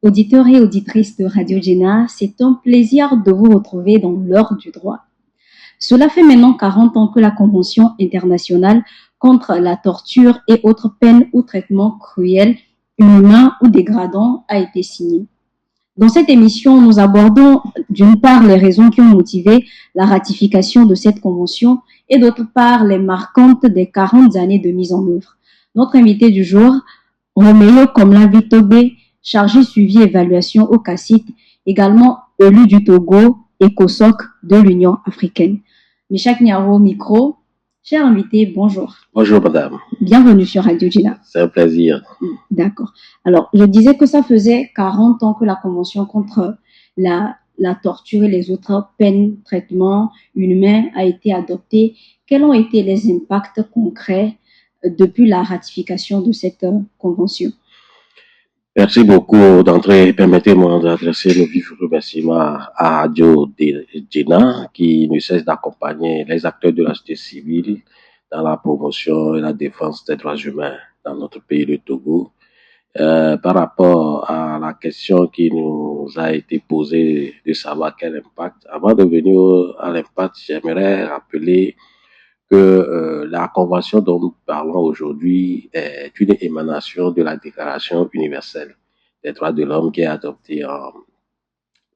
Auditeurs et auditrices de Radio Gena, c'est un plaisir de vous retrouver dans l'heure du droit. Cela fait maintenant 40 ans que la Convention internationale contre la torture et autres peines ou traitements cruels, inhumains ou dégradants a été signée. Dans cette émission, nous abordons d'une part les raisons qui ont motivé la ratification de cette convention et d'autre part les marquantes des 40 années de mise en œuvre. Notre invité du jour, Roméo Komla Tobé, chargé suivi évaluation au CACIT, également élu du Togo et COSOC de l'Union africaine. Michak Niaro, micro. Cher invité, bonjour. Bonjour madame. Bienvenue sur Radio Gena. C'est un plaisir. D'accord. Alors, je disais que ça faisait 40 ans que la Convention contre la torture et les autres peines, traitements inhumains a été adoptée. Quels ont été les impacts concrets depuis la ratification de cette convention? Merci beaucoup d'entrer. Permettez-moi d'adresser nos vifs remerciements à Radio Gena qui ne cesse d'accompagner les acteurs de la société civile dans la promotion et la défense des droits humains dans notre pays, le Togo. Par rapport à la question qui nous a été posée de savoir quel impact, avant de venir à l'impact, j'aimerais rappeler que la convention dont nous parlons aujourd'hui est une émanation de la Déclaration universelle des droits de l'homme qui est adoptée en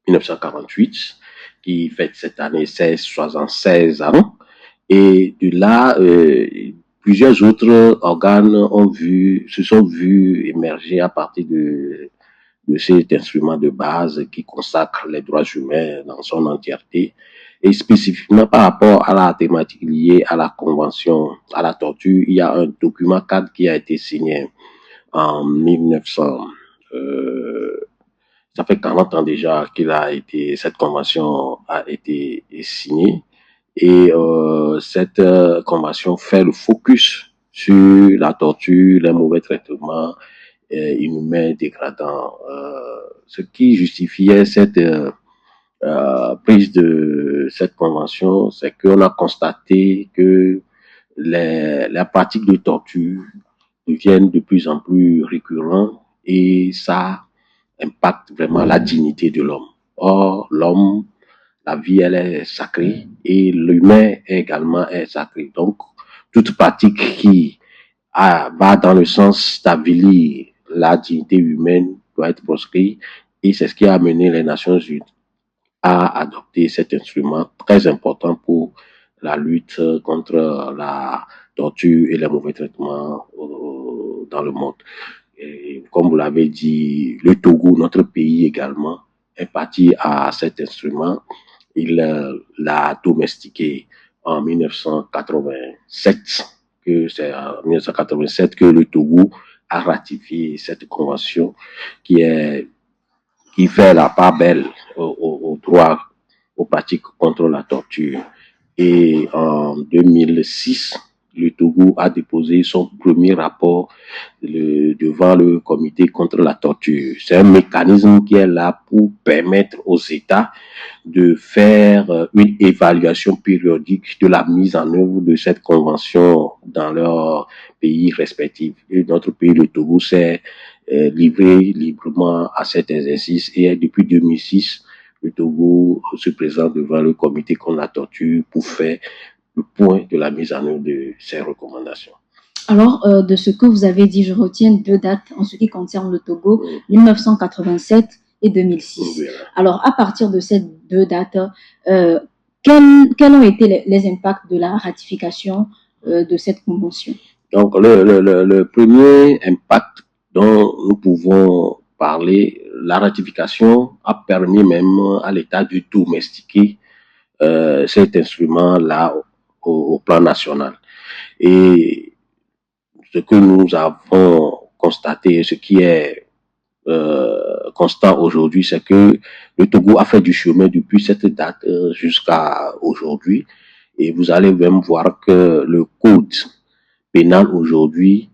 1948, qui fête cette année 76 ans. Et de là, plusieurs autres organes se sont vus émerger à partir de cet instrument de base qui consacre les droits humains dans son entièreté, et spécifiquement par rapport à la thématique liée à la convention, à la torture. Il y a un document cadre qui a été signé en 1900. Ça fait 40 ans déjà cette convention a été signée. Et cette convention fait le focus sur la torture, les mauvais traitements inhumains, dégradants. Ce qui justifiait cette prise de cette convention, c'est qu'on a constaté que les pratiques de torture deviennent de plus en plus récurrentes et ça impacte vraiment la dignité de l'homme. Or, l'homme, la vie, elle est sacrée et l'humain également est sacré. Donc, toute pratique qui va dans le sens d'avilir la dignité humaine doit être proscrite, et c'est ce qui a amené les Nations Unies à adopter cet instrument très important pour la lutte contre la torture et les mauvais traitements dans le monde. Et comme vous l'avez dit, le Togo, notre pays également, est parti à cet instrument. Il l'a domestiqué en 1987, c'est en 1987 que le Togo a ratifié cette convention qui fait la part belle au droit, aux pratiques contre la torture. Et en 2006, le Togo a déposé son premier rapport devant le comité contre la torture. C'est un mécanisme qui est là pour permettre aux États de faire une évaluation périodique de la mise en œuvre de cette convention dans leurs pays respectifs. Et notre pays, le Togo, s'est livré librement à cet exercice, et depuis 2006, le Togo se présente devant le comité contre la torture pour faire le point de la mise en œuvre de ces recommandations. Alors, de ce que vous avez dit, je retiens deux dates en ce qui concerne le Togo, 1987 et 2006. Oui. Alors, à partir de ces deux dates, quels ont été les impacts de la ratification de cette convention? Donc, le premier impact dont nous pouvons parler, la ratification a permis même à l'État de domestiquer cet instrument-là au plan national. Et ce que nous avons constaté, ce qui est constant aujourd'hui, c'est que le Togo a fait du chemin depuis cette date jusqu'à aujourd'hui. Et vous allez même voir que le code pénal aujourd'hui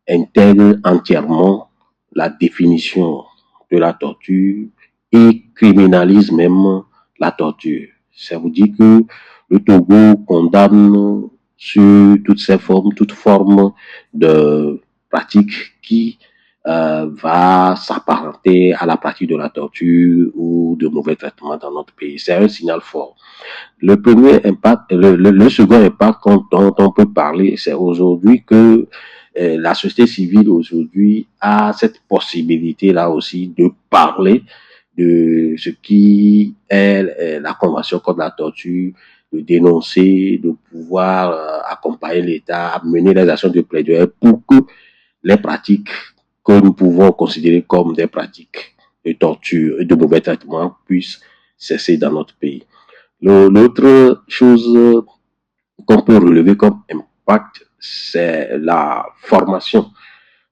intègre entièrement la définition de la torture et criminalise même la torture. Ça vous dit que le Togo condamne sur toutes formes de pratiques qui va s'apparenter à la pratique de la torture ou de mauvais traitements dans notre pays. C'est un signal fort. Le premier impact, le second impact dont on peut parler, c'est aujourd'hui que la société civile aujourd'hui a cette possibilité-là aussi de parler de ce qui est la Convention contre la torture, de dénoncer, de pouvoir accompagner l'État, mener les actions de plaidoyer pour que les pratiques que nous pouvons considérer comme des pratiques de torture et de mauvais traitement puissent cesser dans notre pays. L'autre chose qu'on peut relever comme impact, c'est la formation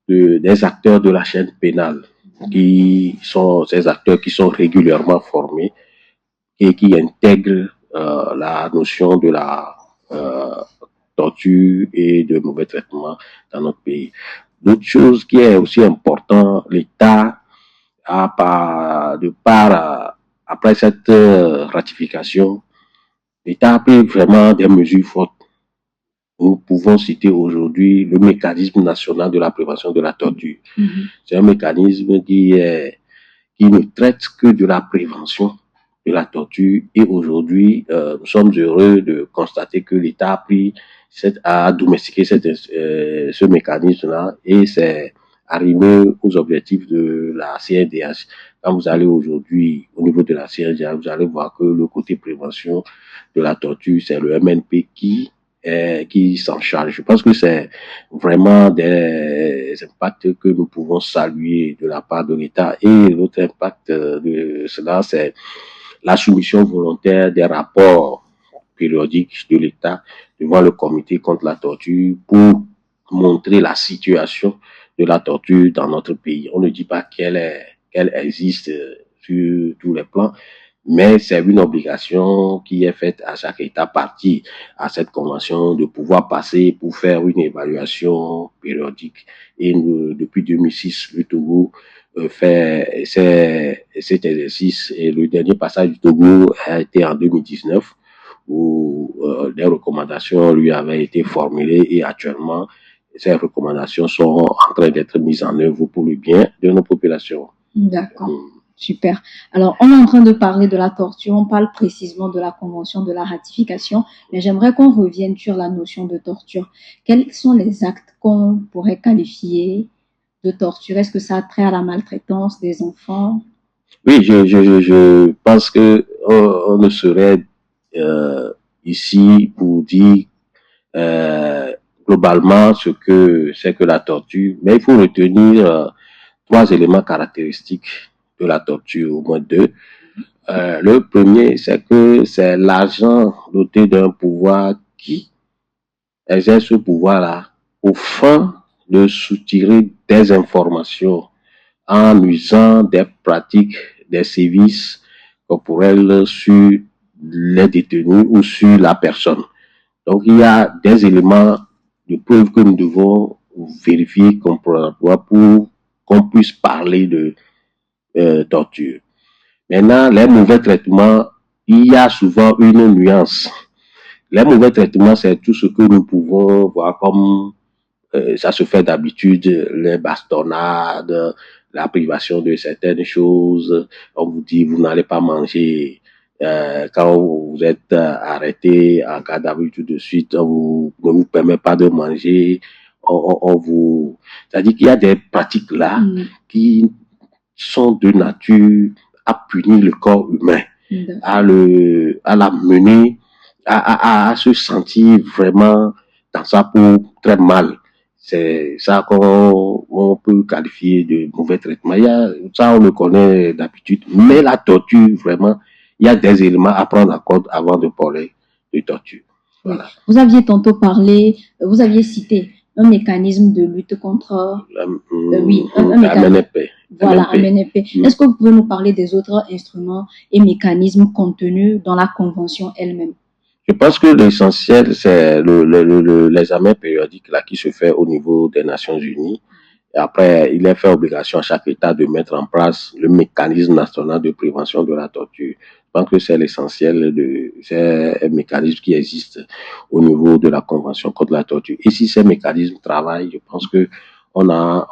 des acteurs de la chaîne pénale, qui sont ces acteurs qui sont régulièrement formés et qui intègrent la notion de la torture et de mauvais traitement dans notre pays. D'autre chose qui est aussi important, l'État a après cette ratification, l'État a pris vraiment des mesures fortes. Nous pouvons citer aujourd'hui le mécanisme national de la prévention de la torture. C'est un mécanisme qui ne traite que de la prévention de la torture. Et aujourd'hui, nous sommes heureux de constater que l'État a domestiqué ce mécanisme-là et c'est arrivé aux objectifs de la CNDH. Quand vous allez aujourd'hui au niveau de la CNDH, vous allez voir que le côté prévention de la torture, c'est le MNP qui s'en charge. Je pense que c'est vraiment des impacts que nous pouvons saluer de la part de l'État. Et l'autre impact de cela, c'est la soumission volontaire des rapports périodiques de l'État devant le comité contre la torture pour montrer la situation de la torture dans notre pays. On ne dit pas qu'elle existe sur tous les plans, mais c'est une obligation qui est faite à chaque État partie à cette convention de pouvoir passer pour faire une évaluation périodique. Et depuis 2006, le Togo fait cet exercice et le dernier passage du Togo a été en 2019 où des recommandations lui avaient été formulées et actuellement ces recommandations sont en train d'être mises en œuvre pour le bien de nos populations. D'accord. Super. Alors, on est en train de parler de la torture, on parle précisément de la convention de la ratification, mais j'aimerais qu'on revienne sur la notion de torture. Quels sont les actes qu'on pourrait qualifier de torture? Est-ce que ça a trait à la maltraitance des enfants? Oui, je pense que on ne serait ici pour dire globalement ce que c'est que la torture, mais il faut retenir 3 éléments caractéristiques de la torture, au moins 2. Le premier, c'est que c'est l'agent doté d'un pouvoir qui exerce ce pouvoir-là au fin de soutirer des informations en usant des pratiques, des sévices corporels sur les détenus ou sur la personne. Donc, il y a des éléments de preuve que nous devons vérifier comparatoire pour qu'on puisse parler de torture. Maintenant, les mauvais traitements, il y a souvent une nuance. Les mauvais traitements, c'est tout ce que nous pouvons voir comme ça se fait d'habitude, les bastonnades, la privation de certaines choses. On vous dit, vous n'allez pas manger. Quand vous êtes arrêté en cas d'abus tout de suite, on ne vous permet pas de manger. C'est-à-dire qu'il y a des pratiques là qui sont de nature à punir le corps humain, à la mener, à se sentir vraiment dans sa peau très mal. C'est ça qu'on peut qualifier de mauvais traitement. Ça, on le connaît d'habitude. Mais la torture, vraiment, il y a des éléments à prendre en compte avant de parler de torture. Voilà. Vous aviez tantôt parlé, vous aviez cité un mécanisme de lutte contre... oui, un mécanisme. MNP. Voilà, un MNP. Est-ce que vous pouvez nous parler des autres instruments et mécanismes contenus dans la Convention elle-même? Je pense que l'essentiel, c'est l'examen périodique là, qui se fait au niveau des Nations Unies. Et après, il est fait obligation à chaque État de mettre en place le mécanisme national de prévention de la torture. Je pense que c'est l'essentiel c'est un mécanisme qui existe au niveau de la Convention contre la torture. Et si ces mécanismes travaillent, je pense que on va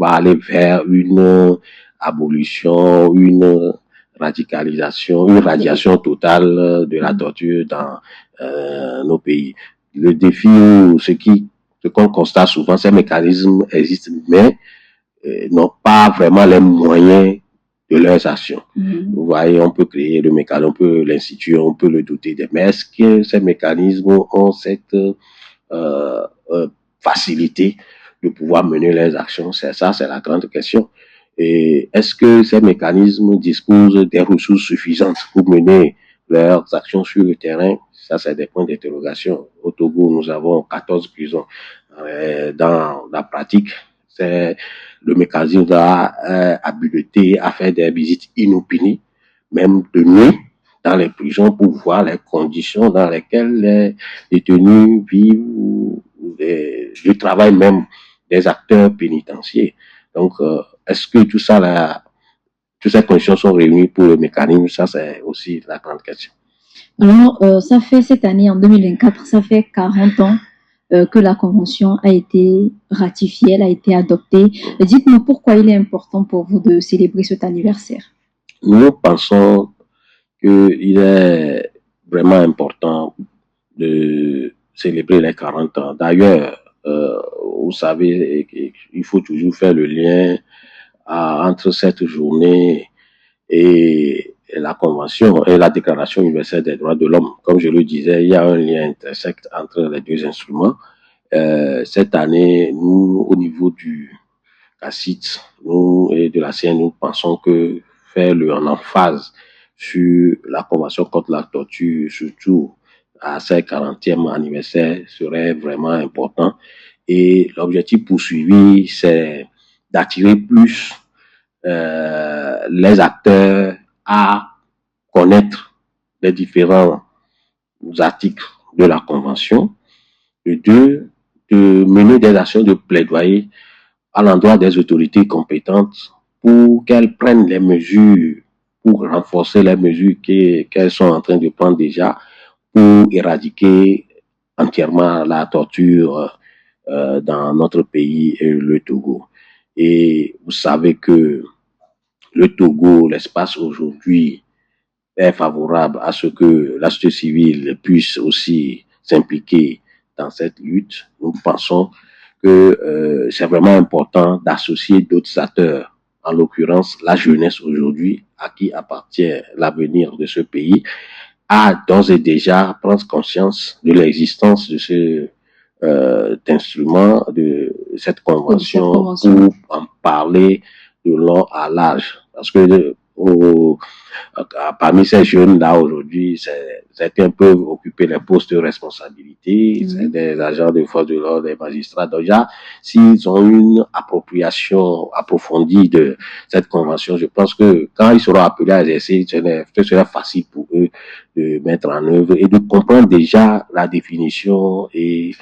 aller vers une abolition, une radicalisation, une radiation totale de la torture dans nos pays. Le défi, ce qu'on constate souvent, ces mécanismes existent, mais n'ont pas vraiment les moyens de leurs actions. Vous voyez, on peut créer le mécanisme, on peut l'instituer, on peut le doter des. Mais est-ce que ces mécanismes ont cette facilité de pouvoir mener leurs actions? C'est ça, c'est la grande question. Et est-ce que ces mécanismes disposent des ressources suffisantes pour mener leurs actions sur le terrain? Ça, c'est des points d'interrogation. Au Togo, nous avons 14 prisons. Dans la pratique, c'est le mécanisme va habiliter à faire des visites inopinées, même de nuit, dans les prisons pour voir les conditions dans lesquelles les détenus vivent, le travail même des acteurs pénitentiaires. Donc, est-ce que tout ça, là, toutes ces conditions sont réunies pour le mécanisme? Ça, c'est aussi la grande question. Alors, ça fait cette année, en 2024, ça fait 40 ans que la Convention a été ratifiée, elle a été adoptée. Dites-nous pourquoi il est important pour vous de célébrer cet anniversaire. Nous pensons qu'il est vraiment important de célébrer les 40 ans. D'ailleurs, vous savez, il faut toujours faire le lien entre cette journée et la Convention et la Déclaration universelle des droits de l'homme. Comme je le disais, il y a un lien intersect entre les deux instruments. Cette année, nous, au niveau du CACIT, nous et de la CN, nous pensons que faire en emphase sur la Convention contre la torture, surtout à ce 40e anniversaire, serait vraiment important. Et l'objectif poursuivi, c'est d'attirer plus les acteurs à connaître les différents articles de la Convention. Et deux, de mener des actions de plaidoyer à l'endroit des autorités compétentes pour qu'elles prennent les mesures, pour renforcer les mesures qu'elles sont en train de prendre déjà pour éradiquer entièrement la torture dans notre pays, le Togo. Et vous savez que le Togo, l'espace aujourd'hui est favorable à ce que la société civile puisse aussi s'impliquer dans cette lutte. Nous pensons que c'est vraiment important d'associer d'autres acteurs, en l'occurrence la jeunesse aujourd'hui, à qui appartient l'avenir de ce pays, à d'ores et déjà prendre conscience de l'existence de ce instrument, de cette convention, pour en parler de long à large. Parce que parmi ces jeunes-là aujourd'hui, certains peuvent occuper les postes de responsabilité, c'est des agents de force de l'ordre, des magistrats. Déjà, s'ils ont une appropriation approfondie de cette convention, je pense que quand ils seront appelés à exercer, ce sera facile pour eux de mettre en œuvre et de comprendre déjà la définition et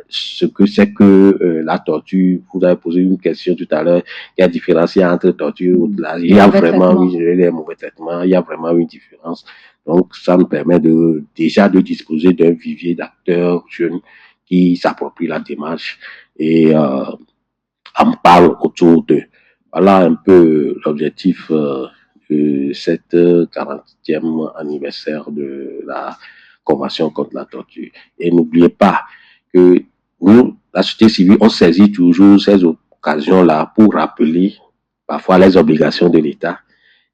ce que c'est que la torture. Vous avez posé une question tout à l'heure, il y a différencié entre torture ou il y a vraiment les mauvais traitements, il y a vraiment une différence. Donc ça nous permet déjà de disposer d'un vivier d'acteurs jeunes qui s'approprient la démarche et en parlent autour d'eux. Voilà un peu l'objectif de cette 40e anniversaire de la Convention contre la torture. Et n'oubliez pas que nous, la société civile, on saisit toujours ces occasions-là pour rappeler parfois les obligations de l'État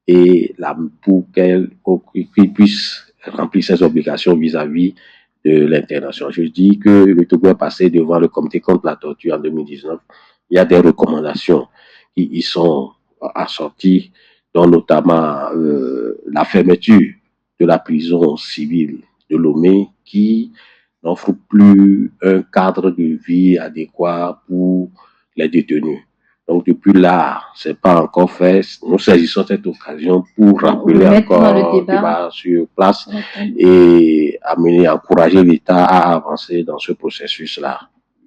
et pour qu'il puisse remplir ses obligations vis-à-vis de l'international. Je dis que le Togo est passé devant le comité contre la torture en 2019. Il y a des recommandations qui y sont assorties, dont notamment la fermeture de la prison civile de Lomé qui n'offre plus un cadre de vie adéquat pour les détenus. Donc depuis là, c'est pas encore fait. Nous saisissons cette occasion pour rappeler encore le débat sur place et encourager l'État à avancer dans ce processus-là.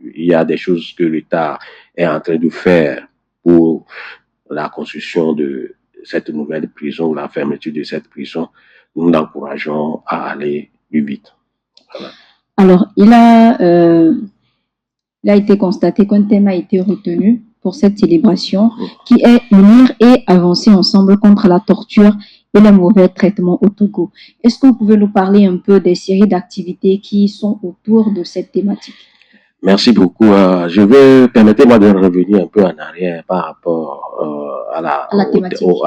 Il y a des choses que l'État est en train de faire pour la construction de cette nouvelle prison ou la fermeture de cette prison. Nous l'encourageons à aller plus vite. Voilà. Alors, il a Il a été constaté qu'un thème a été retenu pour cette célébration qui est unir et avancer ensemble contre la torture et les mauvais traitements au Togo. Est-ce que vous pouvez nous parler un peu des séries d'activités qui sont autour de cette thématique? Merci beaucoup. Permettez-moi de revenir un peu en arrière par rapport à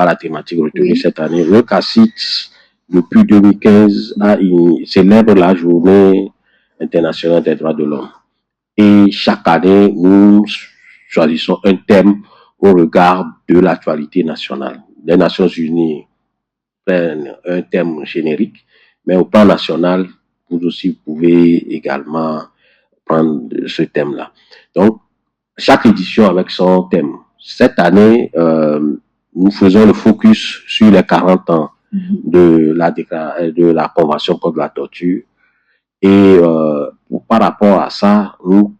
la thématique retenue cette année. Le CACIT, depuis 2015, célèbre la journée internationale des droits de l'homme. Et chaque année, nous choisissons un thème au regard de l'actualité nationale. Les Nations Unies prennent un thème générique, mais au plan national, vous aussi pouvez également prendre ce thème-là. Donc, chaque édition avec son thème. Cette année, nous faisons le focus sur les 40 ans de la Convention contre la torture. Et par rapport à ça, nous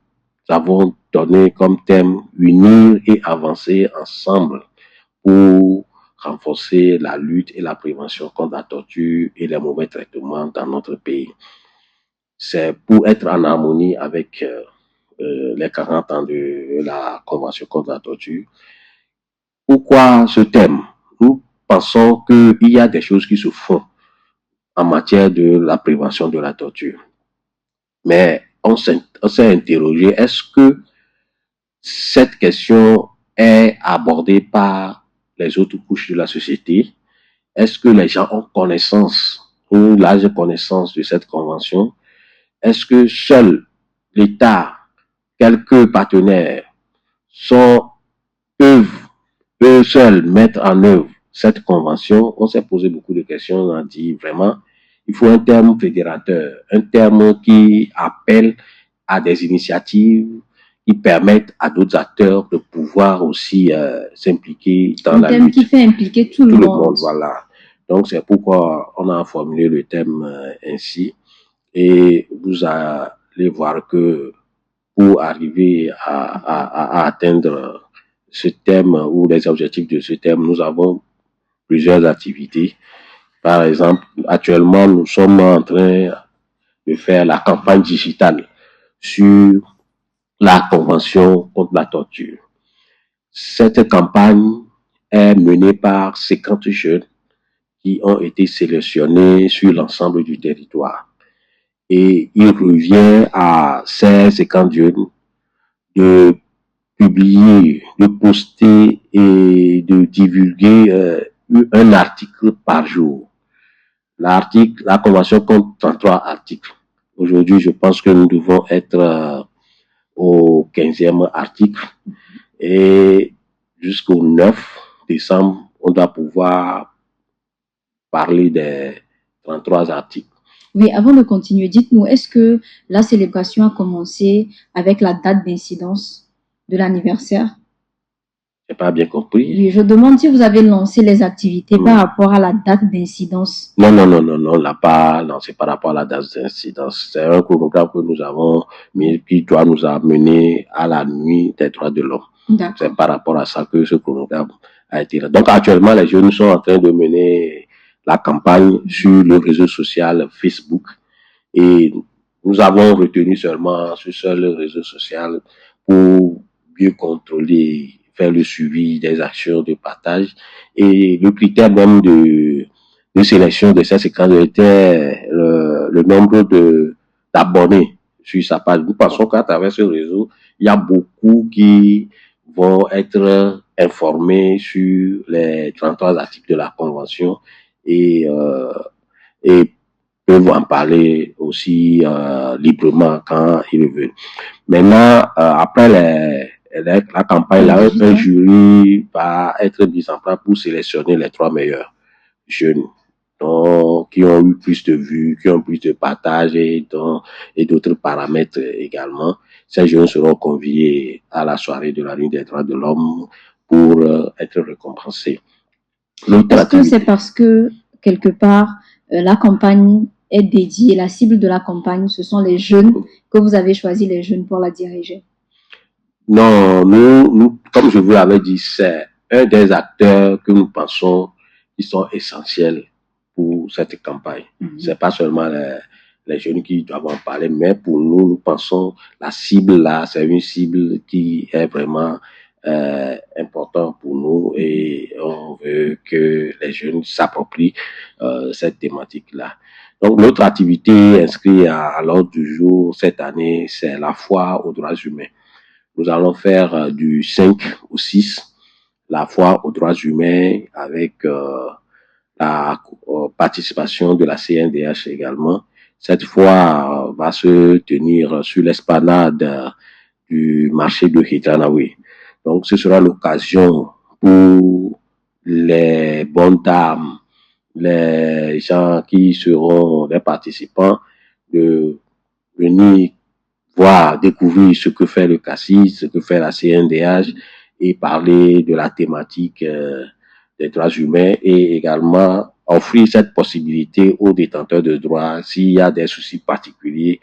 avons donné comme thème unir et avancer ensemble pour renforcer la lutte et la prévention contre la torture et les mauvais traitements dans notre pays. C'est pour être en harmonie avec les 40 ans de la Convention contre la torture. Pourquoi ce thème? Nous pensons qu'il y a des choses qui se font en matière de la prévention de la torture. Mais on s'est interrogé, est-ce que cette question est abordée par les autres couches de la société? Est-ce que les gens ont connaissance, ou large connaissance de cette convention? Est-ce que seul l'État, quelques partenaires peuvent eux seuls mettre en œuvre cette convention? On s'est posé beaucoup de questions, on a dit vraiment, il faut un terme fédérateur, un terme qui appelle à des initiatives qui permettent à d'autres acteurs de pouvoir aussi s'impliquer dans la lutte. Un thème qui fait impliquer tout le monde. Voilà. Donc c'est pourquoi on a formulé le thème ainsi. Et vous allez voir que pour arriver à atteindre ce thème ou les objectifs de ce thème, nous avons plusieurs activités. Par exemple, actuellement, nous sommes en train de faire la campagne digitale sur la Convention contre la torture. Cette campagne est menée par 50 jeunes qui ont été sélectionnés sur l'ensemble du territoire. Et il revient à ces 50 jeunes de publier, de poster et de divulguer un article par jour. La Convention compte 33 articles. Aujourd'hui, je pense que nous devons être au 15e article. Et jusqu'au 9 décembre, on doit pouvoir parler des 33 articles. Oui, avant de continuer, dites-nous, est-ce que la célébration a commencé avec la date d'incidence de l'anniversaire? Je n'ai pas bien compris. Oui, je demande si vous avez lancé les activités par rapport à la date d'incidence. Non, là pas, non, c'est par rapport à la date d'incidence. C'est un chronogramme que nous avons mis qui doit nous amener à la nuit des droits de l'homme. C'est par rapport à ça que ce chronogramme a été là. Donc actuellement, les jeunes sont en train de mener la campagne sur le réseau social Facebook et nous avons retenu seulement ce seul réseau social pour mieux contrôler, faire le suivi des actions de partage et le critère même de sélection de ces séquences était le nombre d'abonnés sur sa page. Nous pensons qu'à travers ce réseau, il y a beaucoup qui vont être informés sur les 33 articles de la Convention et peuvent en parler aussi librement quand ils le veulent. Maintenant, après la campagne, un jury va être mis en place pour sélectionner les 3 meilleurs jeunes qui ont eu plus de vues, qui ont plus de partages et d'autres paramètres également. Ces jeunes seront conviés à la soirée de la nuit des droits de l'homme pour être récompensés. Est-ce que c'est parce que, quelque part, la campagne est dédiée, la cible de la campagne, ce sont les jeunes, que vous avez choisi les jeunes pour la diriger? Non, nous, comme je vous l'avais dit, c'est un des acteurs que nous pensons qui sont essentiels pour cette campagne. C'est pas seulement les jeunes qui doivent en parler, mais pour nous, nous pensons la cible là, c'est une cible qui est vraiment important pour nous et on veut que les jeunes s'approprient cette thématique-là. Donc, l'autre activité inscrite à l'ordre du jour cette année, c'est la foire aux droits humains. Nous allons faire du 5 au 6, la foire aux droits humains avec la participation de la CNDH également. Cette fois va se tenir sur l'esplanade du marché de Hitanawe. Donc, ce sera l'occasion pour les bonnes dames, les gens qui seront les participants de venir voir, découvrir ce que fait le CACIS, ce que fait la CNDH et parler de la thématique des droits humains et également offrir cette possibilité aux détenteurs de droits, s'il y a des soucis particuliers,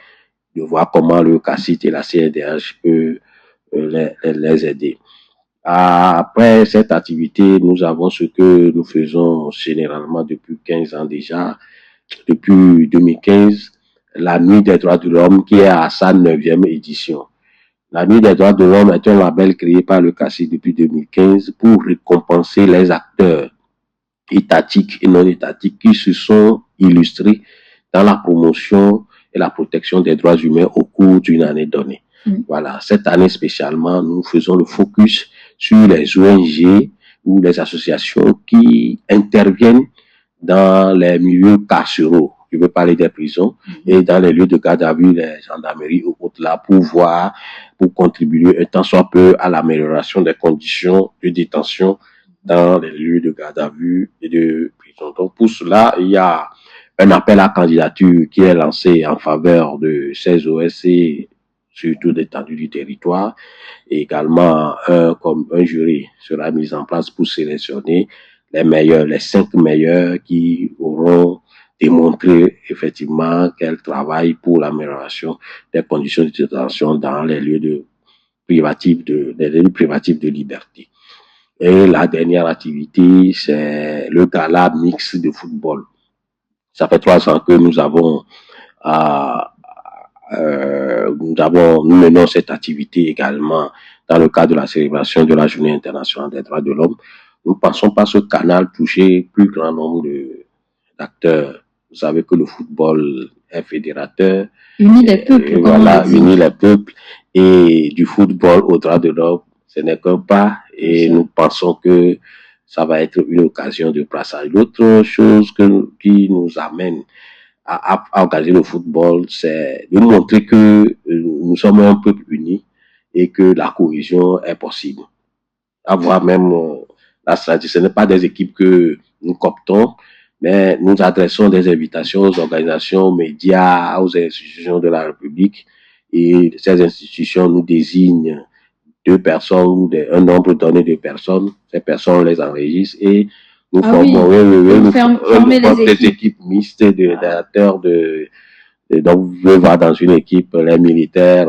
de voir comment le CACIS et la CNDH peut les aider. Après cette activité, nous avons ce que nous faisons généralement depuis 15 ans déjà, depuis 2015, la Nuit des droits de l'homme qui est à sa 9e édition. La Nuit des droits de l'homme est un label créé par le CACIS depuis 2015 pour récompenser les acteurs étatiques et non étatiques qui se sont illustrés dans la promotion et la protection des droits humains au cours d'une année donnée. Voilà, cette année spécialement, nous faisons le focus sur les ONG ou les associations qui interviennent dans les milieux carcéraux. Je veux parler des prisons et dans les lieux de garde à vue, les gendarmeries ou autres là, pour contribuer un tant soit peu à l'amélioration des conditions de détention dans les lieux de garde à vue et de prison. Donc, pour cela, il y a un appel à candidature qui est lancé en faveur de ces OSC sur toute l'étendue du territoire. Et également, comme un jury sera mis en place pour sélectionner les meilleurs, les 5 meilleurs qui auront démontré effectivement qu'elles travaillent pour l'amélioration des conditions de détention dans les lieux privatifs de liberté. Et la dernière activité, c'est le gala mix de football. Ça fait 3 ans que nous menons cette activité également dans le cadre de la célébration de la Journée internationale des droits de l'homme. Nous pensons par ce canal toucher plus grand nombre d'acteurs. Vous savez que le football est fédérateur. Unit les peuples. Voilà, unit les peuples. Et du football aux droits de l'homme, ce n'est qu'un pas. Et nous pensons que ça va être une occasion de brassage. L'autre chose qui nous amène à organiser le football, c'est de montrer que nous sommes un peuple uni et que la cohésion est possible. Avoir même la stratégie, ce n'est pas des équipes que nous cooptons, mais nous adressons des invitations aux organisations, aux médias, aux institutions de la République, et ces institutions nous désignent 2 personnes ou un nombre donné de personnes. Ces personnes les enregistrent et nous formons des équipes mixtes d'acteurs donc vous pouvez voir dans une équipe les militaires,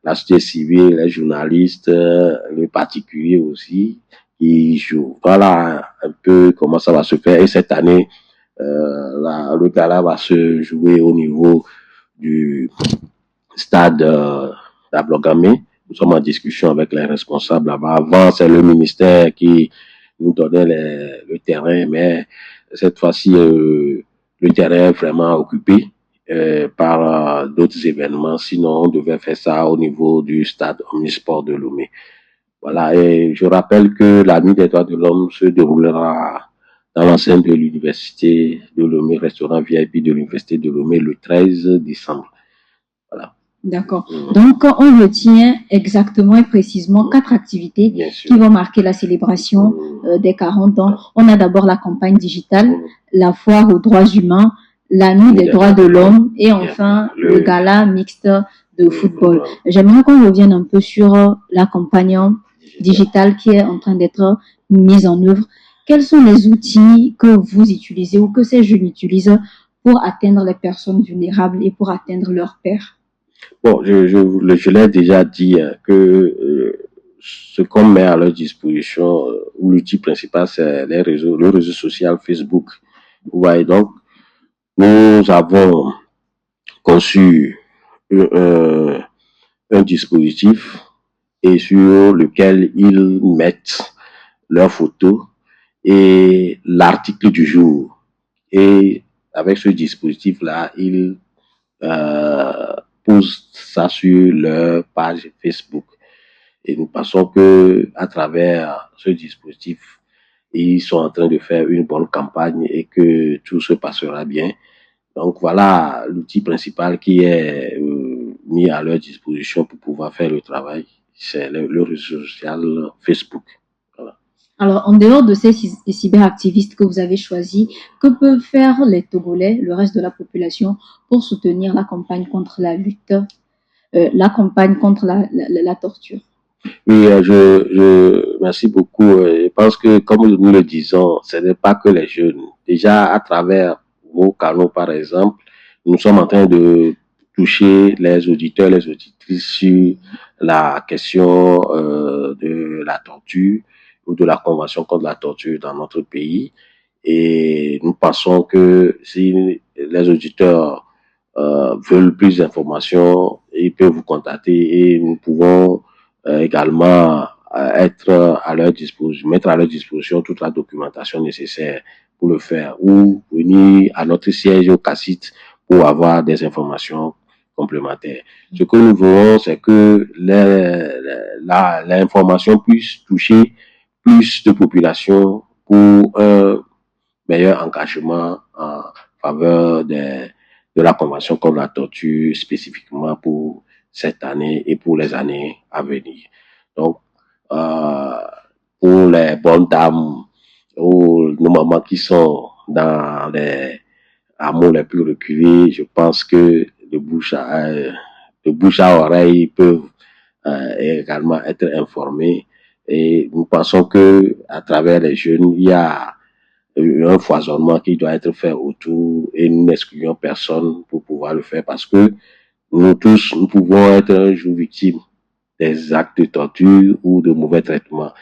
la société civile, les journalistes, les particuliers aussi qui jouent. Voilà un peu comment ça va se faire. Et cette année, le gala va se jouer au niveau du stade d'Ablogamé. Nous sommes en discussion avec les responsables là-bas. Avant, c'est le ministère qui nous donnait le terrain, mais cette fois-ci, le terrain est vraiment occupé par d'autres événements. Sinon, on devait faire ça au niveau du stade Omnisport de Lomé. Voilà, et je rappelle que la Nuit des droits de l'homme se déroulera dans l'enceinte de l'université de Lomé, restaurant VIP de l'université de Lomé, le 13 décembre. Voilà. D'accord. Donc, on retient exactement et précisément 4 activités qui vont marquer la célébration des 40 ans. On a d'abord la campagne digitale, la foire aux droits humains, la nuit des droits de l'homme et enfin le gala mixte de football. J'aimerais qu'on revienne un peu sur la campagne digitale qui est en train d'être mise en œuvre. Quels sont les outils que vous utilisez ou que ces jeunes utilisent pour atteindre les personnes vulnérables et pour atteindre leurs pairs? Bon, je l'ai déjà dit que ce qu'on met à leur disposition, l'outil principal, c'est le réseau social Facebook. Vous voyez, donc, nous avons conçu un, un dispositif et sur lequel ils mettent leurs photos et l'article du jour. Et avec ce dispositif-là, ils posent ça sur leur page Facebook. Et nous pensons que à travers ce dispositif, ils sont en train de faire une bonne campagne et que tout se passera bien. Donc voilà l'outil principal qui est mis à leur disposition pour pouvoir faire le travail. C'est le réseau social Facebook. Voilà. Alors, en dehors de ces cyberactivistes que vous avez choisis, que peuvent faire les Togolais, le reste de la population, pour soutenir la campagne contre la lutte, la campagne contre la torture? Oui, merci beaucoup. Je pense que, comme nous le disons, ce n'est pas que les jeunes. Déjà, à travers vos canaux, par exemple, nous sommes en train de toucher les auditeurs, les auditrices sur la question de la torture ou de la convention contre la torture dans notre pays. Et nous pensons que si les auditeurs veulent plus d'informations, ils peuvent vous contacter et nous pouvons également être à leur disposition, mettre à leur disposition toute la documentation nécessaire pour le faire ou venir à notre siège au CACIT pour avoir des informations complémentaires. Ce que nous voulons, c'est que l'information puisse toucher plus de populations pour un meilleur engagement en faveur de la Convention contre la torture spécifiquement pour cette année et pour les années à venir. Donc, pour les bonnes dames ou nos mamans qui sont dans les hameaux les plus reculés, je pense que de bouche à oreille peuvent également être informés. Et nous pensons que à travers les jeunes, il y a un foisonnement qui doit être fait autour et nous n'excluons personne pour pouvoir le faire parce que nous tous, nous pouvons être un jour victimes des actes de torture ou de mauvais traitements.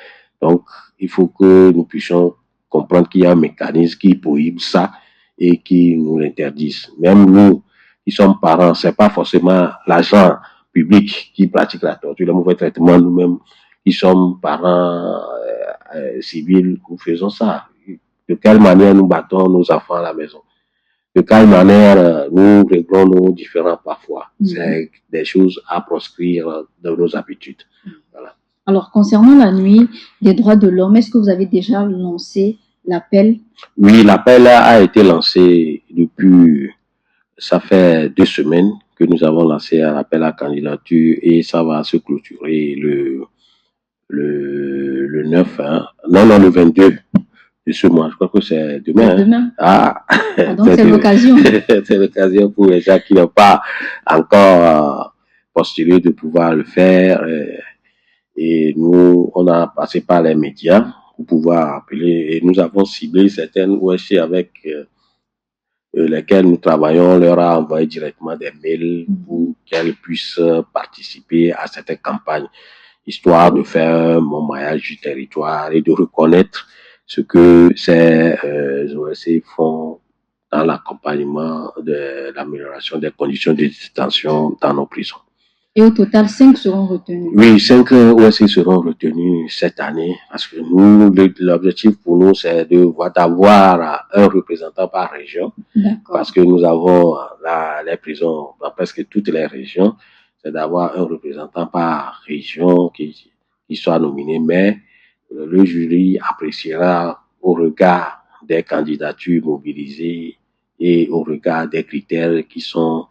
Donc, il faut que nous puissions comprendre qu'il y a un mécanisme qui prohibe ça et qui nous l'interdise. Même nous, qui sommes parents, c'est pas forcément l'agent public qui pratique la torture, le mauvais traitement, nous-mêmes, qui sommes parents civils, nous faisons ça. De quelle manière nous battons nos enfants à la maison? De quelle manière nous réglons nos différends parfois? C'est des choses à proscrire de nos habitudes. Voilà. Alors, concernant la nuit des droits de l'homme, est-ce que vous avez déjà lancé l'appel? Oui, l'appel a été lancé depuis, ça fait 2 semaines que nous avons lancé un appel à candidature et ça va se clôturer le 9, hein? Non, le 22 de ce mois. Je crois que c'est demain. Demain. Ah, donc c'est l'occasion. C'est l'occasion pour les gens qui n'ont pas encore postulé de pouvoir le faire. Et nous, on a passé par les médias pour pouvoir appeler. Et nous avons ciblé certaines OSC avec lesquelles nous travaillons. On leur a envoyé directement des mails pour qu'elles puissent participer à cette campagne, histoire de faire un bon maillage du territoire et de reconnaître ce que ces OSC font dans l'accompagnement de l'amélioration des conditions de détention dans nos prisons. Et au total, 5 seront retenus. Oui, 5 OSC seront retenus cette année parce que nous, l'objectif pour nous, c'est d'avoir un représentant par région. Parce que nous avons les prisons dans presque toutes les régions. C'est d'avoir un représentant par région qui soit nominé, mais le jury appréciera au regard des candidatures mobilisées et au regard des critères qui seront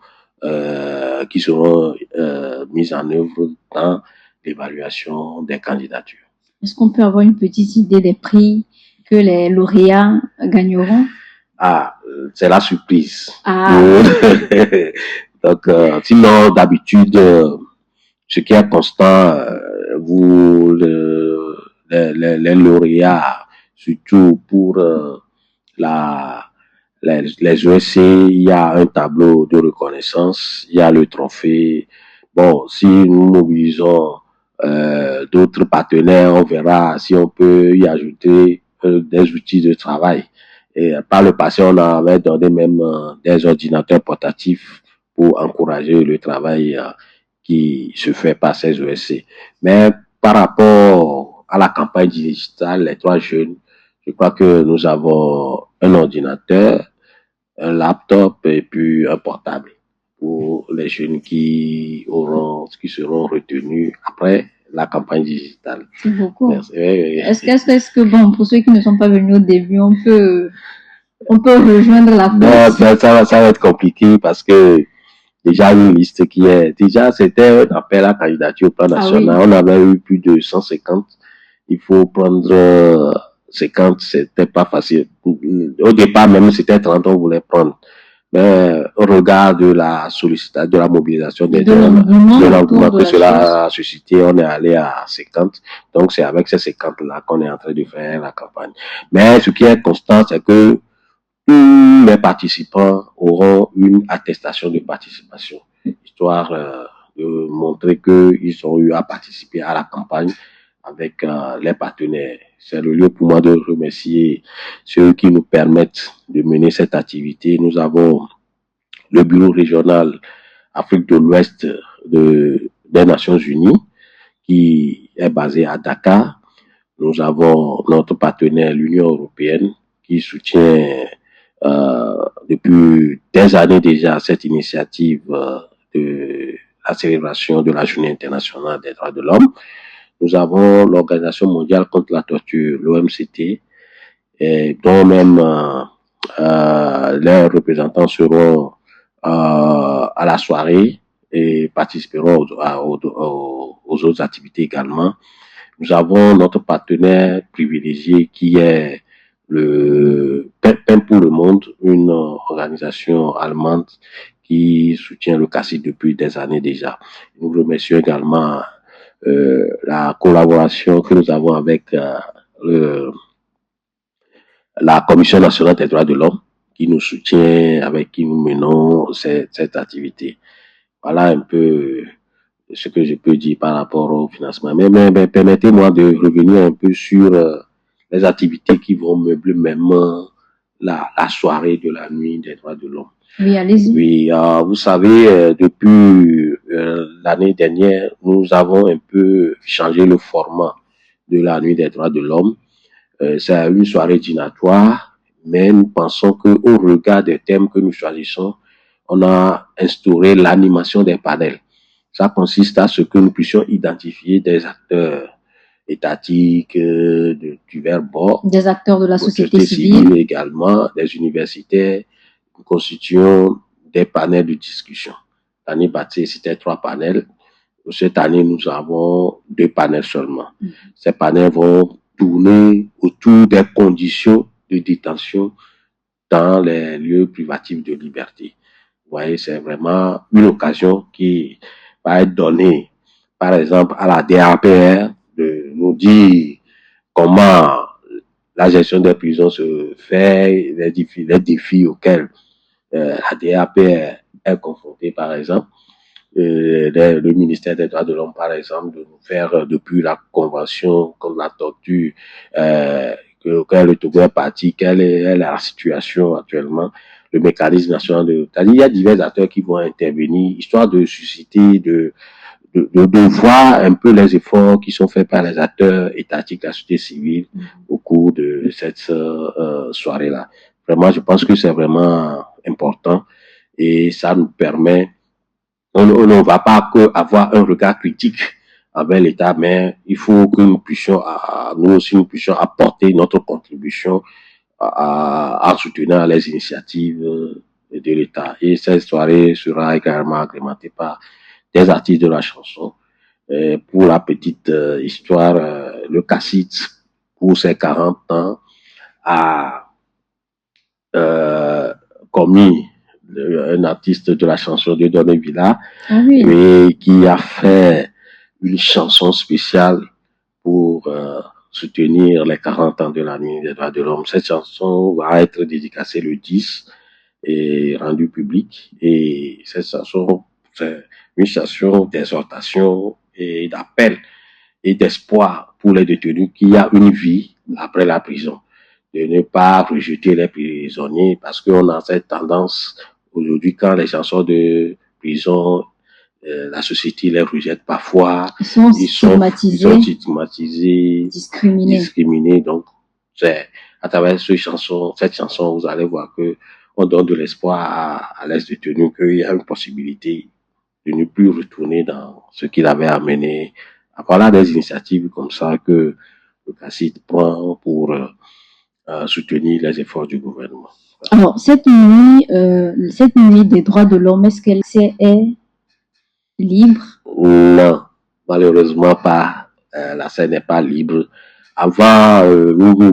mis en œuvre dans l'évaluation des candidatures. Est-ce qu'on peut avoir une petite idée des prix que les lauréats gagneront? Ah, c'est la surprise. Ah. Donc, sinon, d'habitude, ce qui est constant, les lauréats, surtout pour les ESC, il y a un tableau de reconnaissance, il y a le trophée. Bon, si nous mobilisons d'autres partenaires, on verra si on peut y ajouter des outils de travail. Et par le passé, on avait donné même des ordinateurs portatifs pour encourager le travail qui se fait par ces OSC. Mais par rapport à la campagne digitale, les 3 jeunes, je crois que nous avons un ordinateur, un laptop et puis un portable pour les jeunes qui seront retenus après la campagne digitale. C'est beaucoup. Merci. Oui. Est-ce que, bon, pour ceux qui ne sont pas venus au début, on peut rejoindre la force? Non, ça va être compliqué parce que déjà une liste c'était un appel à candidature au plan national. Oui. On avait eu plus de 150. Il faut prendre 50, c'était pas facile. Au départ même, c'était 30, on voulait prendre. Mais au regard de la sollicitation, de la mobilisation de l'engouement que cela a suscité, on est allé à 50. Donc c'est avec ces 50-là qu'on est en train de faire la campagne. Mais ce qui est constant, c'est que tous les participants auront une attestation de participation, histoire de montrer qu'ils ont eu à participer à la campagne avec les partenaires. C'est le lieu pour moi de remercier ceux qui nous permettent de mener cette activité. Nous avons le bureau régional Afrique de l'Ouest des Nations Unies qui est basé à Dakar. Nous avons notre partenaire, l'Union européenne, qui soutient depuis des années déjà cette initiative de la célébration de la Journée internationale des droits de l'homme. Nous avons l'Organisation mondiale contre la torture, l'OMCT, dont même leurs représentants seront à la soirée et participeront aux autres activités également. Nous avons notre partenaire privilégié qui est le PEN pour le monde, une organisation allemande qui soutient le CACID depuis des années déjà. Nous remercions également la collaboration que nous avons avec la Commission nationale des droits de l'homme qui nous soutient, avec qui nous menons cette activité. Voilà un peu ce que je peux dire par rapport au financement. Mais permettez-moi de revenir un peu sur les activités qui vont meubler même la soirée de la nuit des droits de l'homme. Oui, allez-y. Oui, vous savez, depuis l'année dernière, nous avons un peu changé le format de la nuit des droits de l'homme. C'est une soirée dînatoire, mais nous pensons qu'au regard des thèmes que nous choisissons, on a instauré l'animation des panels. Ça consiste à ce que nous puissions identifier des acteurs étatiques de divers bords. Des acteurs de la société civile également, des universitaires. Nous constituons des panels de discussion. L'année passée, c'était 3 panels. Cette année, nous avons 2 panels seulement. Ces panels vont tourner autour des conditions de détention dans les lieux privatifs de liberté. Vous voyez, c'est vraiment une occasion qui va être donnée, par exemple, à la DAPR de nous dire comment la gestion des prisons se fait, les défis auxquels la DAPR est confrontée, par exemple. Le ministère des droits de l'homme, par exemple, de nous faire, depuis la convention contre la torture, auquel le Togo est parti, quelle est la situation actuellement, le mécanisme national de... Il y a divers acteurs qui vont intervenir, histoire de susciter, de voir un peu les efforts qui sont faits par les acteurs étatiques, la société civile, au cours de cette soirée-là. Vraiment, je pense que c'est vraiment important et ça nous permet, on ne va pas que avoir un regard critique envers l'État, mais il faut que nous puissions, nous aussi, nous puissions apporter notre contribution à soutenir les initiatives de l'État. Et cette soirée sera également agrémentée par des artistes de la chanson. Pour la petite histoire, le CACID, pour ses 40 ans, a commis un artiste de la chanson de Dieudonné Villa, et qui a fait une chanson spéciale pour soutenir les 40 ans de la nuit des droits de l'homme. Cette chanson va être dédicacée le 10 et rendue publique. Et cette chanson, c'est une chanson d'exhortation et d'appel et d'espoir pour les détenus qu'il y a une vie après la prison. De ne pas rejeter les prisonniers, parce qu'on a cette tendance aujourd'hui, quand les chansons de prison, la société les rejette parfois. Ils sont Ils sont stigmatisés, stigmatisés, discriminés. Donc, c'est à travers cette chanson, vous allez voir que on donne de l'espoir à les détenus qu'il y a une possibilité de ne plus retourner dans ce qu'il avait amené. Voilà des initiatives comme ça que le CACIT prend pour soutenir les efforts du gouvernement. Alors, cette nuit des droits de l'homme, est-ce qu'elle est libre? Non, malheureusement pas. La scène n'est pas libre. Avant, nous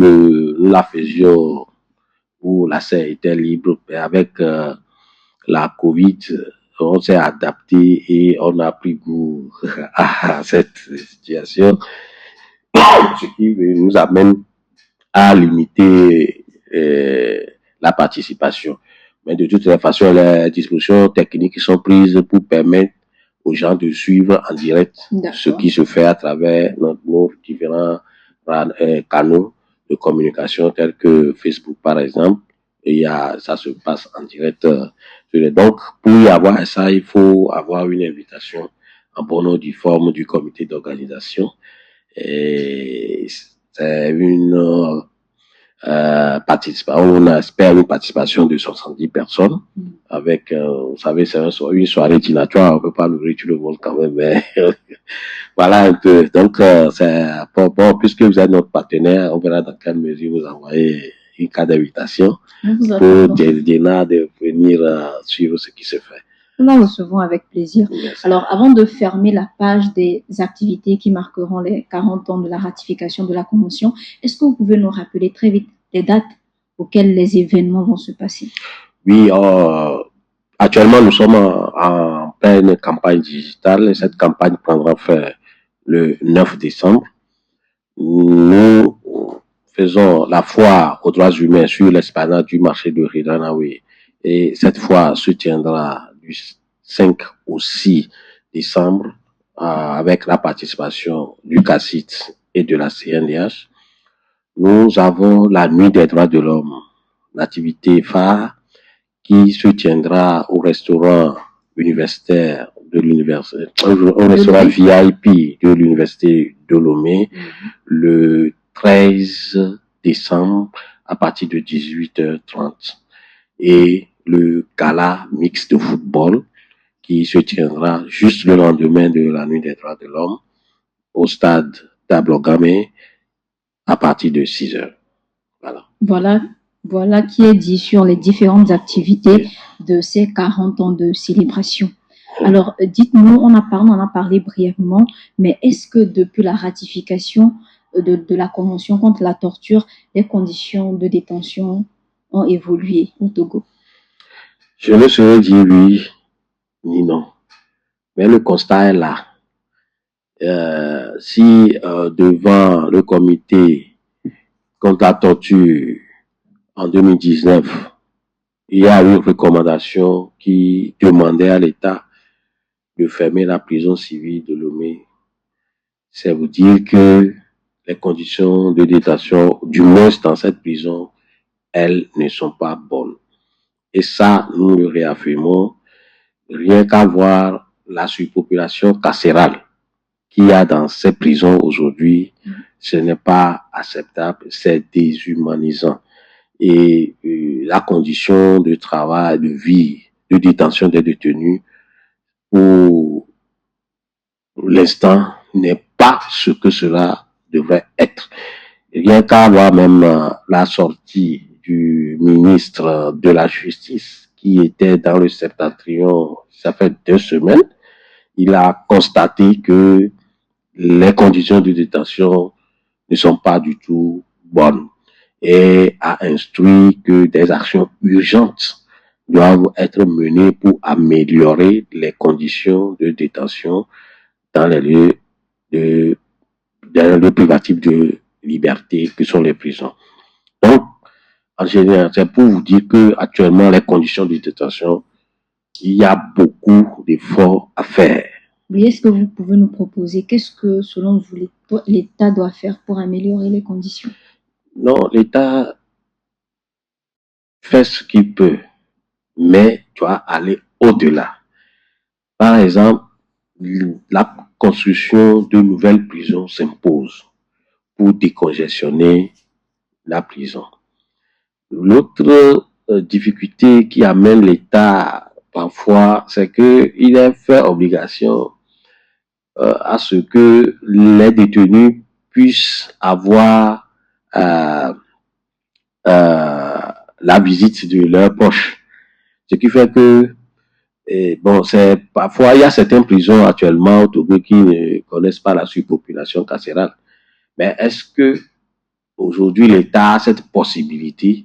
la faisions où la scène était libre, mais avec la Covid, on s'est adapté et on a pris goût à cette situation, ce qui nous amène à limiter la participation. Mais de toutes les façons, les dispositions techniques sont prises pour permettre aux gens de suivre en direct ce qui se fait à travers nos différents canaux de communication tels que Facebook par exemple. Et ça se passe en direct. Donc, pour y avoir ça, il faut avoir une invitation en bonne et due forme du comité d'organisation. Et c'est une on espère une participation de 70 personnes avec, vous savez, c'est une soirée dînatoire, on peut pas l'ouvrir tout le monde quand même, mais voilà un peu. Donc, c'est bon, puisque vous êtes notre partenaire, on verra dans quelle mesure vous envoyez une carte d'invitation pour Diana de venir suivre ce qui se fait. Nous la recevons avec plaisir. Merci. Alors, avant de fermer la page des activités qui marqueront les 40 ans de la ratification de la Convention, est-ce que vous pouvez nous rappeler très vite les dates auxquelles les événements vont se passer? Oui, actuellement, nous sommes en pleine campagne digitale et cette campagne prendra fin le 9 décembre. Nous faisons la foire aux droits humains sur l'esplanade du marché de Ridanawe et cette foire se tiendra du 5 au 6 décembre avec la participation du CACIT et de la CNDH. Nous avons la nuit des droits de l'homme, l'activité phare qui se tiendra au restaurant universitaire de l'université, au restaurant VIP de l'université de Lomé, le 13 décembre à partir de 18h30. Et le gala mix de football qui se tiendra juste le lendemain de la nuit des droits de l'homme au stade d'Ablogame à partir de 6h. Voilà qui est dit sur les différentes activités de ces 40 ans de célébration. Alors, dites-nous, on en a parlé brièvement, mais est-ce que depuis la ratification de la Convention contre la torture, les conditions de détention ont évolué au Togo? Je ne saurais dire oui ni non, mais le constat est là. Si devant le comité contre la torture en 2019, il y a eu une recommandation qui demandait à l'État de fermer la prison civile de Lomé, c'est vous dire que les conditions de détention, du moins dans cette prison, elles ne sont pas bonnes. Et ça, nous le réaffirmons, rien qu'à voir la surpopulation carcérale qu'il y a dans ces prisons aujourd'hui, ce n'est pas acceptable, c'est déshumanisant. Et la condition de travail, de vie, de détention des détenus, pour l'instant, n'est pas ce que cela devrait être. Rien qu'à voir même la sortie du ministre de la Justice qui était dans le Septentrion, ça fait 2 semaines, il a constaté que les conditions de détention ne sont pas du tout bonnes et a instruit que des actions urgentes doivent être menées pour améliorer les conditions de détention dans les lieux privatifs de liberté que sont les prisons. Donc, en général, c'est pour vous dire que actuellement les conditions de détention, il y a beaucoup d'efforts à faire. Oui, est-ce que vous pouvez nous proposer qu'est-ce que, selon vous, l'État doit faire pour améliorer les conditions? Non, l'État fait ce qu'il peut, mais doit aller au-delà. Par exemple, la construction de nouvelles prisons s'impose pour décongestionner la prison. L'autre difficulté qui amène l'État parfois, c'est qu'il est fait obligation à ce que les détenus puissent avoir euh, euh, la visite de leurs proches. Ce qui fait que, bon, c'est parfois, il y a certaines prisons actuellement au Togo qui ne connaissent pas la surpopulation carcérale. Mais est-ce que aujourd'hui l'État a cette possibilité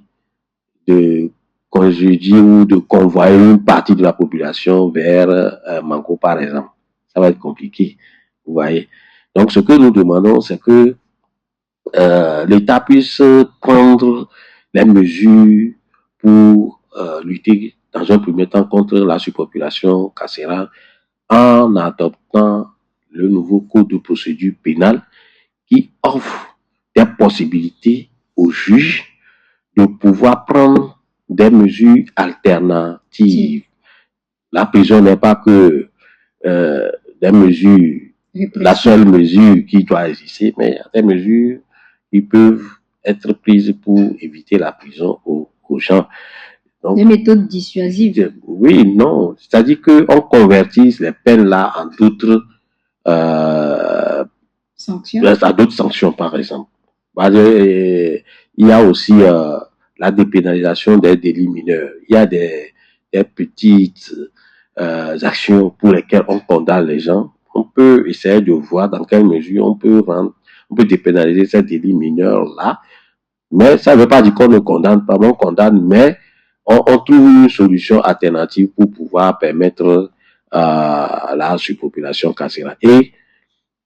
de congédier ou de convoyer une partie de la population vers Manko, par exemple? Ça va être compliqué, vous voyez. Donc, ce que nous demandons, c'est que l'État puisse prendre les mesures pour lutter dans un premier temps contre la surpopulation carcérale en adoptant le nouveau code de procédure pénale qui offre des possibilités aux juges de pouvoir prendre des mesures alternatives. La prison n'est pas que des mesures, la seule mesure qui doit exister, mais il y a des mesures qui peuvent être prises pour éviter la prison aux gens. Donc, des méthodes dissuasives. Oui, non. C'est-à-dire qu'on convertisse les peines là en d'autres sanctions. À d'autres sanctions, par exemple. Il y a aussi la dépénalisation des délits mineurs. Il y a des petites actions pour lesquelles on condamne les gens. On peut essayer de voir dans quelle mesure on peut dépénaliser ces délits mineurs-là. Mais ça ne veut pas dire qu'on ne condamne pas, on condamne, mais on trouve une solution alternative pour pouvoir permettre la surpopulation carcérale.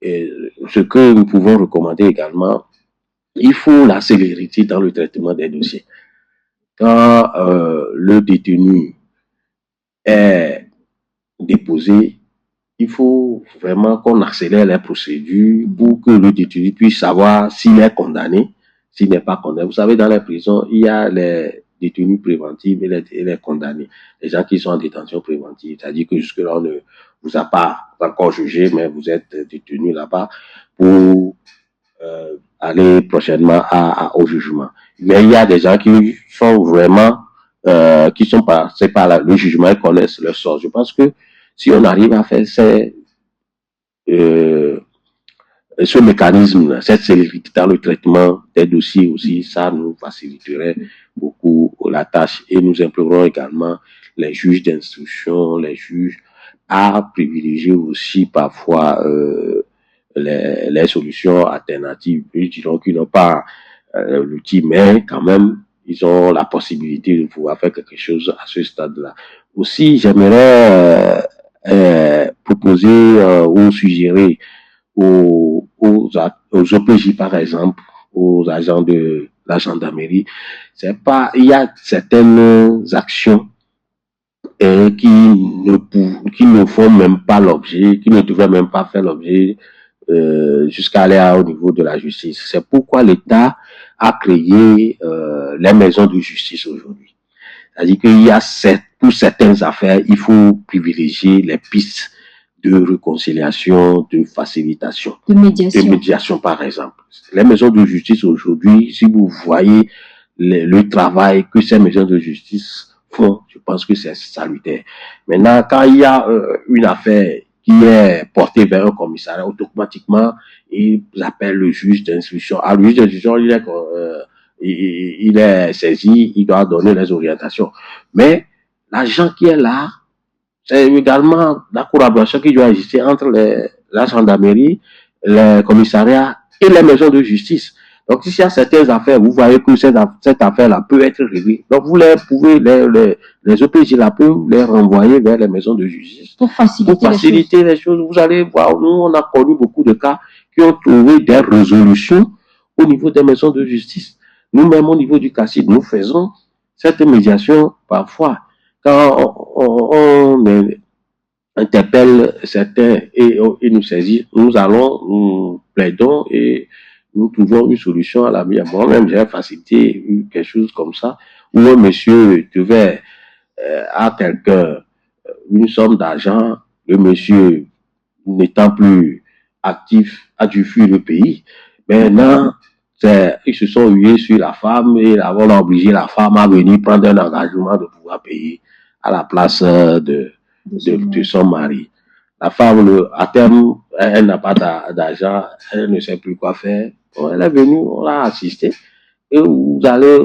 Et ce que nous pouvons recommander également, il faut la célérité dans le traitement des dossiers. Quand le détenu est déposé, il faut vraiment qu'on accélère les procédures pour que le détenu puisse savoir s'il est condamné, s'il n'est pas condamné. Vous savez, dans les prisons, il y a les détenus préventifs et les condamnés. Les gens qui sont en détention préventive, c'est-à-dire que jusque-là, on ne vous a pas encore jugé, mais vous êtes détenu là-bas pour aller prochainement au jugement. Mais il y a des gens qui sont vraiment, qui sont passés par le jugement, ils connaissent leur sort. Je pense que si on arrive à faire ce mécanisme, cette célérité dans le traitement des dossiers aussi, ça nous faciliterait beaucoup la tâche. Et nous implorons également les juges d'instruction, les juges à privilégier aussi parfois les solutions alternatives. Ils diront qu'ils n'ont pas l'outil, mais quand même, ils ont la possibilité de pouvoir faire quelque chose à ce stade-là. Aussi, j'aimerais proposer ou suggérer aux OPJ, par exemple, aux agents de la gendarmerie, c'est pas, il y a certaines actions qui ne font même pas l'objet, qui ne devraient même pas faire l'objet jusqu'à aller au niveau de la justice. C'est pourquoi l'État a créé les maisons de justice aujourd'hui. C'est-à-dire qu'il y a pour certaines affaires, il faut privilégier les pistes de réconciliation, de facilitation, de médiation par exemple. Les maisons de justice aujourd'hui, si vous voyez le travail que ces maisons de justice font, je pense que c'est salutaire. Maintenant, quand il y a une affaire qui est portée vers un commissariat, automatiquement, ils appellent le juge d'instruction. Alors, le juge d'instruction, il est saisi, il doit donner les orientations. Mais l'agent qui est là, c'est également la collaboration qui doit exister entre la gendarmerie, les commissariats et les maisons de justice. Donc, s'il y a certaines affaires, vous voyez que cette affaire-là peut être réglée. Donc, vous pouvez, les OPJ là peuvent les renvoyer vers les maisons de justice. Pour faciliter les choses. Vous allez voir, nous, on a connu beaucoup de cas qui ont trouvé des résolutions au niveau des maisons de justice. Nous-mêmes, au niveau du CACID, nous faisons cette médiation parfois. Quand on interpelle certains et nous saisit, nous plaidons et nous trouvons une solution à la mienne. Moi-même, j'ai facilité quelque chose comme ça, où un monsieur devait à quelqu'un une somme d'argent le monsieur n'étant plus actif, a dû fuir le pays. Maintenant, ils se sont hués sur la femme et on a obligé la femme à venir prendre un engagement de pouvoir payer à la place de son mari. La femme, à terme, elle n'a pas d'argent, elle ne sait plus quoi faire. Bon, elle est venue, on l'a assistée. Et vous allez,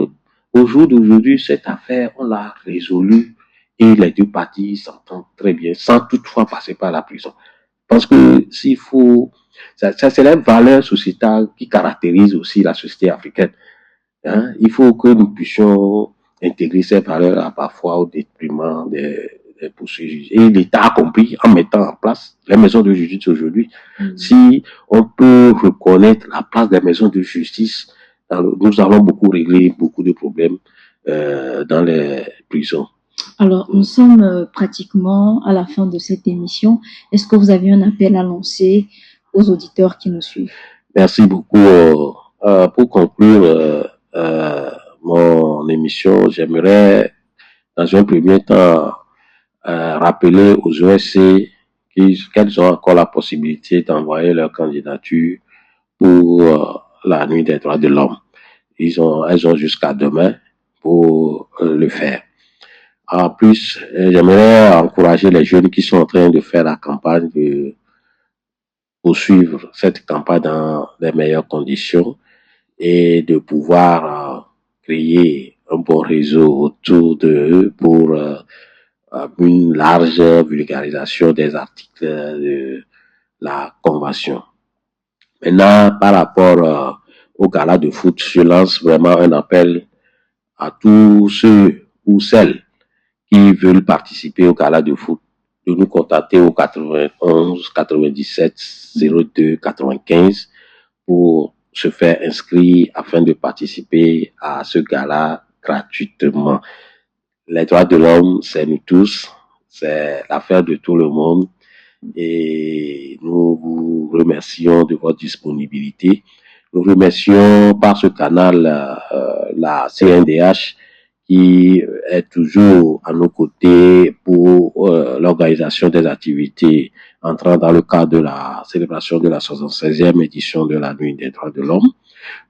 au jour d'aujourd'hui, cette affaire, on l'a résolue et les deux parties s'entendent très bien, sans toutefois passer par la prison. Parce que s'il faut, ça c'est les valeurs sociétales qui caractérisent aussi la société africaine. Hein? Il faut que nous puissions intégrer ces valeurs parfois au détriment des poursuites. Et l'État a compris en mettant en place les maisons de justice aujourd'hui. Si on peut reconnaître la place des maisons de justice, nous allons beaucoup régler beaucoup de problèmes dans les prisons. Alors, nous sommes pratiquement à la fin de cette émission. Est-ce que vous avez un appel à lancer aux auditeurs qui nous suivent? Merci beaucoup. Pour conclure mon émission, j'aimerais, dans un premier temps, rappeler aux OSC qu'elles ont encore la possibilité d'envoyer leur candidature pour la nuit des droits de l'homme. Elles ont jusqu'à demain pour le faire. En plus, j'aimerais encourager les jeunes qui sont en train de faire la campagne de poursuivre cette campagne dans les meilleures conditions et de pouvoir créer un bon réseau autour d'eux pour une large vulgarisation des articles de la Convention. Maintenant, par rapport au gala de foot, je lance vraiment un appel à tous ceux ou celles qui veulent participer au gala de foot de nous contacter au 91 97 02 95 pour se faire inscrire afin de participer à ce gala gratuitement. Les droits de l'homme, c'est nous tous, c'est l'affaire de tout le monde et nous vous remercions de votre disponibilité. Nous remercions par ce canal la CNDH qui est toujours à nos côtés pour l'organisation des activités entrant dans le cadre de la célébration de la 76e édition de la Nuit des droits de l'homme.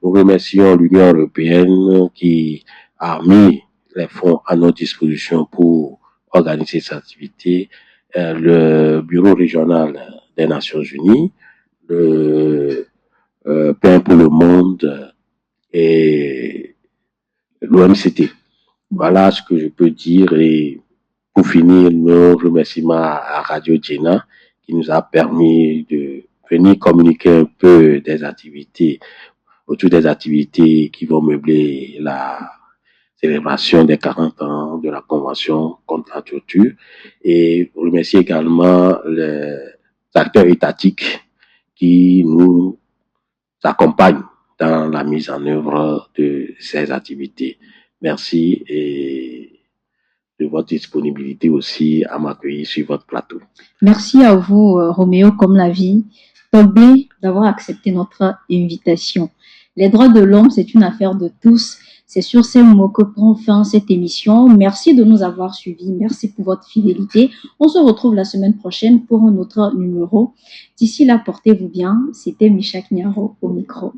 Nous remercions l'Union européenne qui a mis les fonds à notre disposition pour organiser cette activité, le Bureau régional des Nations Unies, le Pain pour le Monde et l'OMCT. Voilà ce que je peux dire et pour finir, nos remerciements à Radio Djena qui nous a permis de venir communiquer un peu des activités, autour des activités qui vont meubler la célébration des 40 ans de la Convention contre la torture et remercier également les acteurs étatiques qui nous accompagnent dans la mise en œuvre de ces activités. Merci et de votre disponibilité aussi à m'accueillir sur votre plateau. Merci à vous, Roméo comme la vie, Tobé, d'avoir accepté notre invitation. Les droits de l'homme, c'est une affaire de tous. C'est sur ces mots que prend fin cette émission. Merci de nous avoir suivis. Merci pour votre fidélité. On se retrouve la semaine prochaine pour un autre numéro. D'ici là, portez-vous bien. C'était Michak Nyaro au micro.